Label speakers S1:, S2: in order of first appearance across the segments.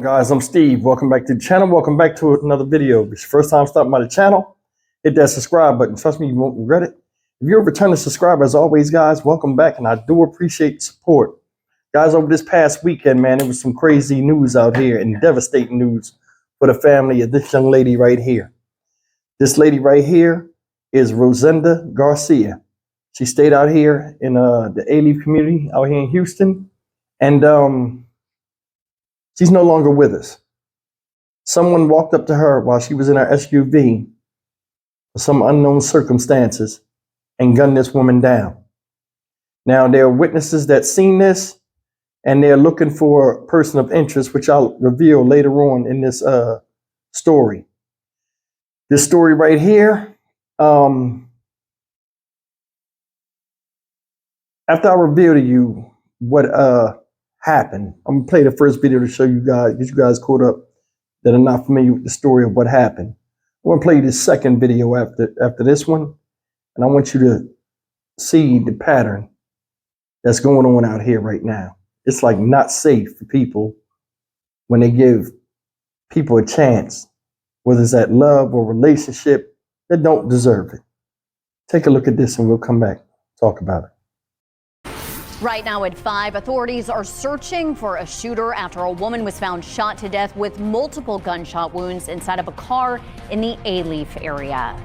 S1: Guys, I'm Steve. Welcome back to the channel. Welcome back to another video. If it's your first time stopping by the channel, hit that subscribe button. Trust me, you won't regret it. If you're a returning subscriber, as always, guys, welcome back, and I do appreciate the support. Guys, over this past weekend, man, there was some crazy news out here and devastating news for the family of this young lady right here. This lady right here is Rosenda Garcia. She stayed out here in the A-Leaf community out here in Houston, and she's no longer with us. Someone walked up to her while she was in her SUV for some unknown circumstances and gunned this woman down. Now, there are witnesses that seen this, and they're looking for a person of interest, which I'll reveal later on in this story. This story right here, after I reveal to you what happened, I'm gonna play the first video to show you guys, get you guys caught up that are not familiar with the story of what happened. I'm gonna play the second video after this one, and I want you to see the pattern that's going on out here right now. It's like not safe for people when they give people a chance, whether it's that love or relationship, that don't deserve it. Take a look at this and we'll come back, talk about it.
S2: Right now at 5, authorities are searching for a shooter after a woman was found shot to death with multiple gunshot wounds inside of a car in the A-Leaf area.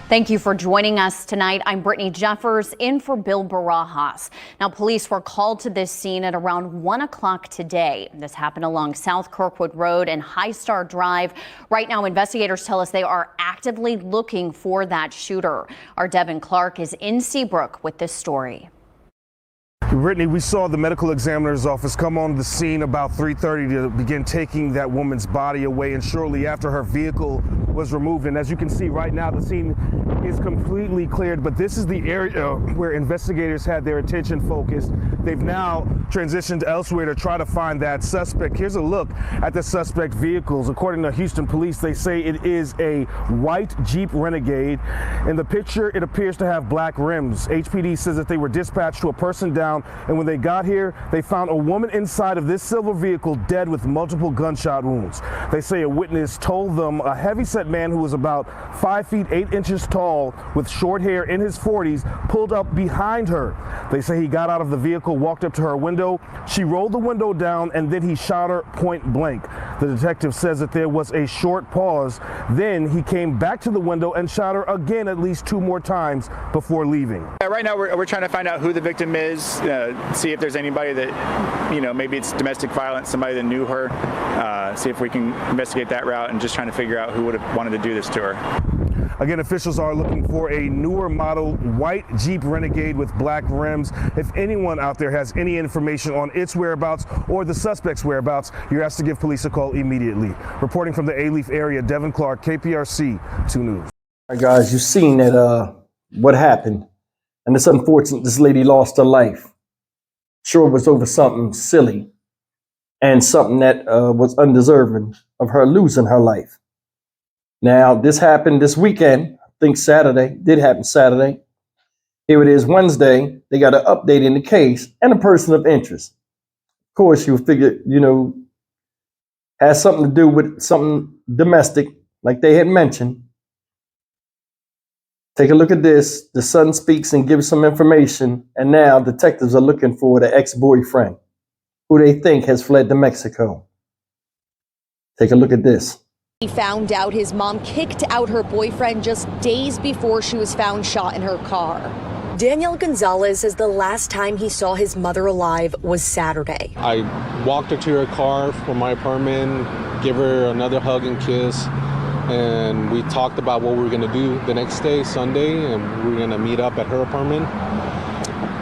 S2: Thank you for joining us tonight. I'm Brittany Jeffers in for Bill Barajas. Now, police were called to this scene at around 1 o'clock today. This happened along South Kirkwood Road and High Star Drive. Right now, investigators tell us they are actively looking for that shooter. Our Devin Clark is in Seabrook with this story.
S3: Brittany, we saw the medical examiner's office come on the scene about 3:30 to begin taking that woman's body away, and shortly after her vehicle was removed. And as you can see right now, the scene is completely cleared, but this is the area where investigators had their attention focused. They've now transitioned elsewhere to try to find that suspect. Here's a look at the suspect vehicles. According to Houston police, they say it is a white Jeep Renegade. In the picture, it appears to have black rims. HPD says that they were dispatched to a person down, and when they got here, they found a woman inside of this silver vehicle dead with multiple gunshot wounds. They say a witness told them a heavyset man who was about 5 feet 8 inches tall with short hair in his 40s pulled up behind her. They say he got out of the vehicle, walked up to her window. She rolled the window down, and then he shot her point blank. The detective says that there was a short pause. Then he came back to the window and shot her again at least 2 more times before leaving.
S4: Right now we're trying to find out who the victim is, see if there's anybody that, maybe it's domestic violence, somebody that knew her, see if we can investigate that route, and just trying to figure out who would have wanted to do this to her.
S3: Again, officials are looking for a newer model white Jeep Renegade with black rims. If anyone out there has any information on its whereabouts or the suspect's whereabouts, you're asked to give police a call immediately. Reporting from the A-Leaf area, Devin Clark, KPRC 2 News.
S1: All right, guys, you've seen that what happened, and it's unfortunate this lady lost her life. Sure, it was over something silly and something that was undeserving of her losing her life. Now, this happened this weekend. I think Saturday. Did happen Saturday. Here it is Wednesday. They got an update in the case and a person of interest. Of course, you figure, has something to do with something domestic, like they had mentioned. Take a look at this. The son speaks and gives some information, and now detectives are looking for the ex-boyfriend, who they think has fled to Mexico. Take a look at this.
S5: He found out his mom kicked out her boyfriend just days before she was found shot in her car. Daniel Gonzalez says the last time he saw his mother alive was Saturday.
S6: I walked her to her car from my apartment, give her another hug and kiss, and we talked about what we were going to do the next day, Sunday, and we were going to meet up at her apartment.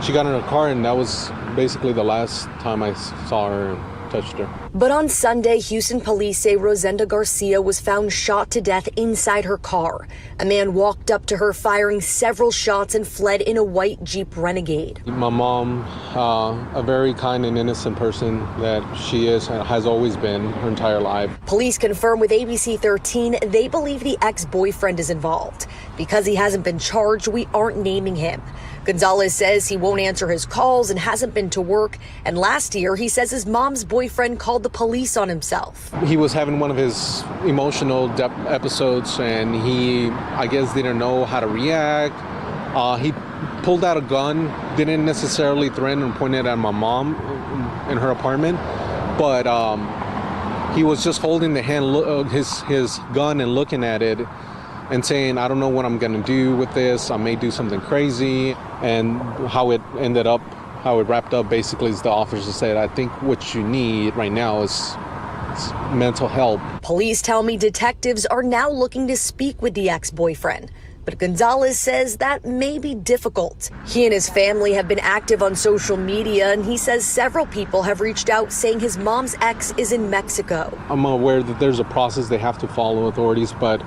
S6: She got in her car, and that was basically the last time I saw her and touched her.
S5: But on Sunday, Houston police say Rosenda Garcia was found shot to death inside her car. A man walked up to her firing several shots and fled in a white Jeep Renegade.
S6: My mom, a very kind and innocent person that she is and has always been her entire life.
S5: Police confirm with ABC 13 they believe the ex-boyfriend is involved. Because he hasn't been charged, we aren't naming him. Gonzalez says he won't answer his calls and hasn't been to work. And last year, he says his mom's boyfriend called the police on himself.
S6: He was having one of his emotional episodes, and he, I guess, didn't know how to react. He pulled out a gun, didn't necessarily threaten or point it at my mom in her apartment, but he was just holding his gun and looking at it and saying, I don't know what I'm going to do with this. I may do something crazy. And how it wrapped up basically is the officer said, I think what you need right now is mental help.
S5: Police tell me detectives are now looking to speak with the ex-boyfriend. But Gonzalez says that may be difficult. He and his family have been active on social media, and he says several people have reached out saying his mom's ex is in Mexico.
S6: I'm aware that there's a process they have to follow, authorities, but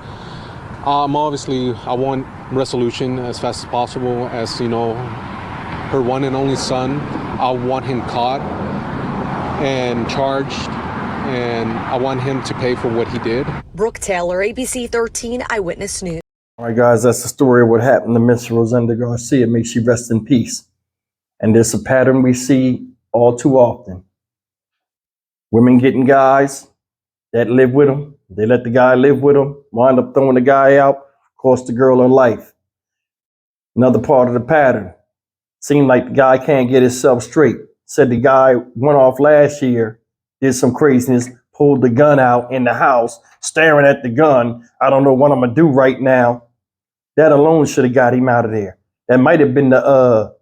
S6: I want resolution as fast as possible. As you know, her one and only son, I want him caught and charged, and I want him to pay for what he did.
S5: Brooke Taylor, ABC 13 Eyewitness News.
S1: All right, guys, that's the story of what happened to Miss Rosenda Garcia. May she rest in peace. And there's a pattern we see all too often. Women getting guys that live with them. They let the guy live with them, wind up throwing the guy out, cost the girl her life. Another part of the pattern. Seemed like the guy can't get himself straight. Said the guy went off last year, did some craziness, pulled the gun out in the house, staring at the gun. I don't know what I'm going to do right now. That alone should have got him out of there. That might have been the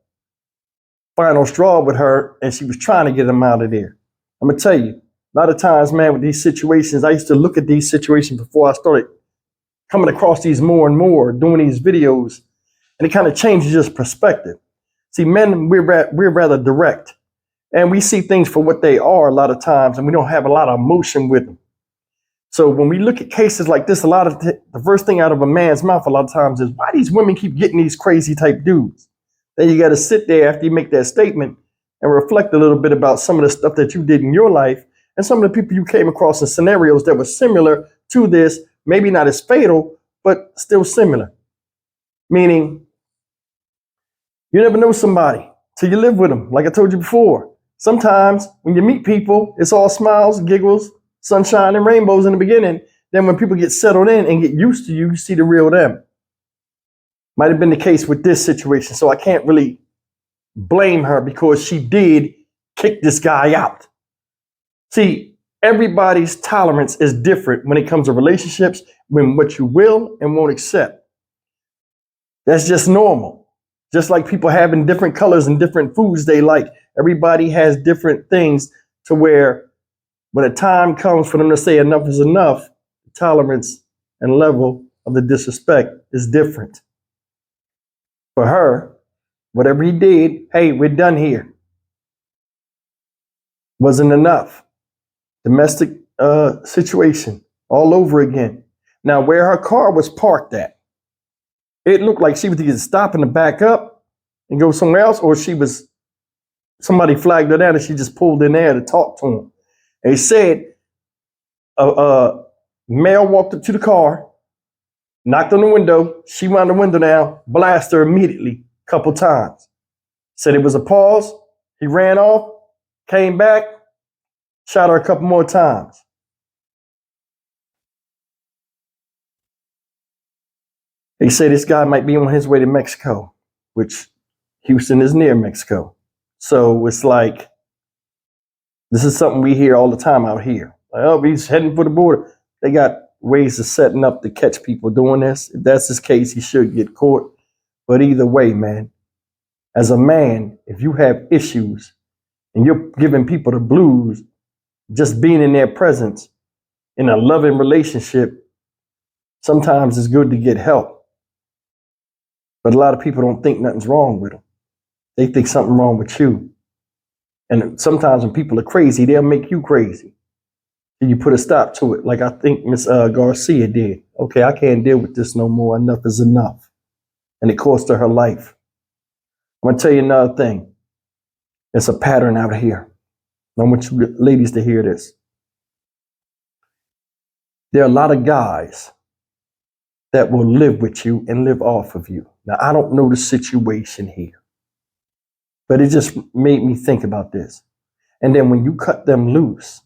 S1: final straw with her, and she was trying to get him out of there. I'm going to tell you, a lot of times, man, with these situations, I used to look at these situations before I started coming across these more and more, doing these videos, and it kind of changes your perspective. See, men, we're rather direct, and we see things for what they are a lot of times, and we don't have a lot of emotion with them. So when we look at cases like this, a lot of the first thing out of a man's mouth a lot of times is, why these women keep getting these crazy type dudes? Then you got to sit there after you make that statement and reflect a little bit about some of the stuff that you did in your life and some of the people you came across in scenarios that were similar to this, maybe not as fatal, but still similar. Meaning, you never know somebody till you live with them. Like I told you before, sometimes when you meet people, it's all smiles, giggles, sunshine, and rainbows in the beginning. Then when people get settled in and get used to you, you see the real them. Might have been the case with this situation, so I can't really blame her because she did kick this guy out. See, everybody's tolerance is different when it comes to relationships, when what you will and won't accept. That's just normal. Just like people having different colors and different foods they like. Everybody has different things to where when the time comes for them to say enough is enough, the tolerance and level of the disrespect is different. For her, whatever he did, hey, we're done here. Wasn't enough. Domestic situation all over again. Now, where her car was parked at, it looked like she was either stopping to back up and go somewhere else, or somebody flagged her down and she just pulled in there to talk to him. And he said a male walked up to the car, knocked on the window. She wound the window down, blasted her immediately a couple times. Said it was a pause. He ran off, came back, shot her a couple more times. They say this guy might be on his way to Mexico, which Houston is near Mexico. So it's like, this is something we hear all the time out here. Like, oh, he's heading for the border. They got ways of setting up to catch people doing this. If that's his case, he should get caught. But either way, man, as a man, if you have issues and you're giving people the blues, just being in their presence in a loving relationship, sometimes it's good to get help. But a lot of people don't think nothing's wrong with them. They think something wrong with you. And sometimes when people are crazy, they'll make you crazy. And you put a stop to it, like I think Miss Garcia did. Okay, I can't deal with this no more. Enough is enough. And it cost her life. I'm going to tell you another thing. It's a pattern out here. I want you ladies to hear this. There are a lot of guys that will live with you and live off of you. Now, I don't know the situation here, but it just made me think about this. And then when you cut them loose,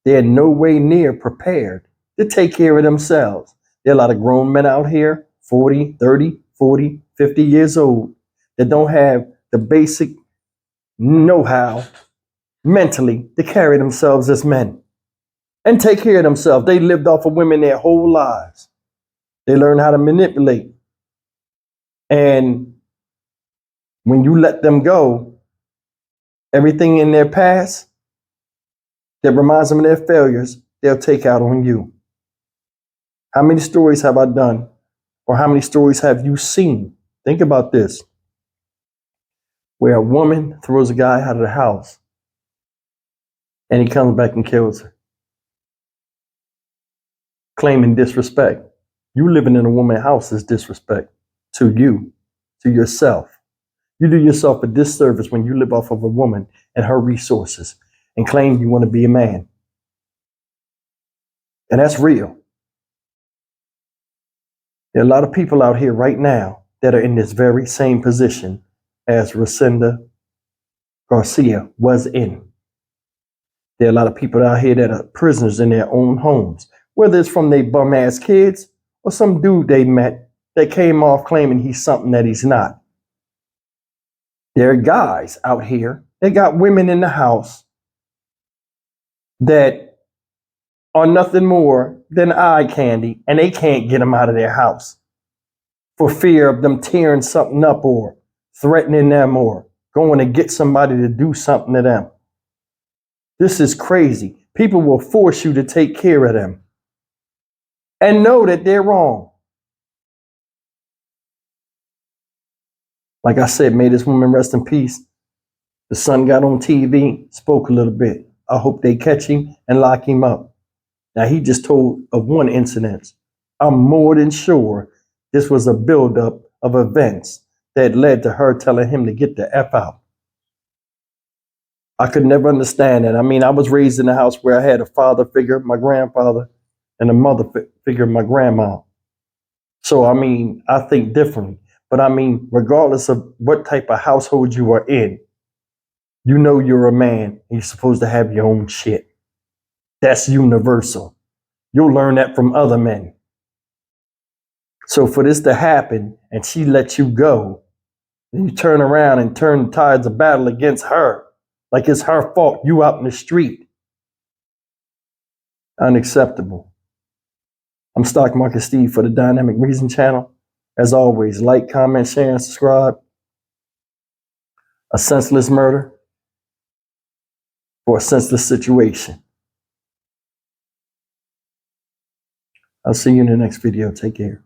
S1: they're no way near prepared to take care of themselves. There are a lot of grown men out here, 40, 30, 40, 50 years old, that don't have the basic know-how mentally to carry themselves as men and take care of themselves. They lived off of women their whole lives. They learned how to manipulate. And when you let them go, everything in their past that reminds them of their failures, they'll take out on you. How many stories have I done? Or how many stories have you seen? Think about this. Where a woman throws a guy out of the house and he comes back and kills her, claiming disrespect. You living in a woman's house is disrespect to you, to yourself. You do yourself a disservice when you live off of a woman and her resources and claim you want to be a man. And that's real. There are a lot of people out here right now that are in this very same position as Racinda Garcia was in. There are a lot of people out here that are prisoners in their own homes, whether it's from their bum ass kids or some dude they met that came off claiming he's something that he's not. There are guys out here that got women in the house that are nothing more than eye candy, and they can't get them out of their house for fear of them tearing something up or threatening them or going to get somebody to do something to them. This is crazy. People will force you to take care of them and know that they're wrong. Like I said, may this woman rest in peace. The son got on TV, spoke a little bit. I hope they catch him and lock him up. Now, he just told of one incident. I'm more than sure this was a buildup of events that led to her telling him to get the F out. I could never understand that. I mean, I was raised in a house where I had a father figure, my grandfather, and a mother figure, my grandma. So, I mean, I think differently. But I mean, regardless of what type of household you are in, you know you're a man and you're supposed to have your own shit. That's universal. You'll learn that from other men. So for this to happen and she lets you go, and you turn around and turn the tides of battle against her, like it's her fault, you out in the street. Unacceptable. I'm Stock Market Steve for the Dynamic Reason channel. As always, like, comment, share, and subscribe. A senseless murder for a senseless situation. I'll see you in the next video. Take care.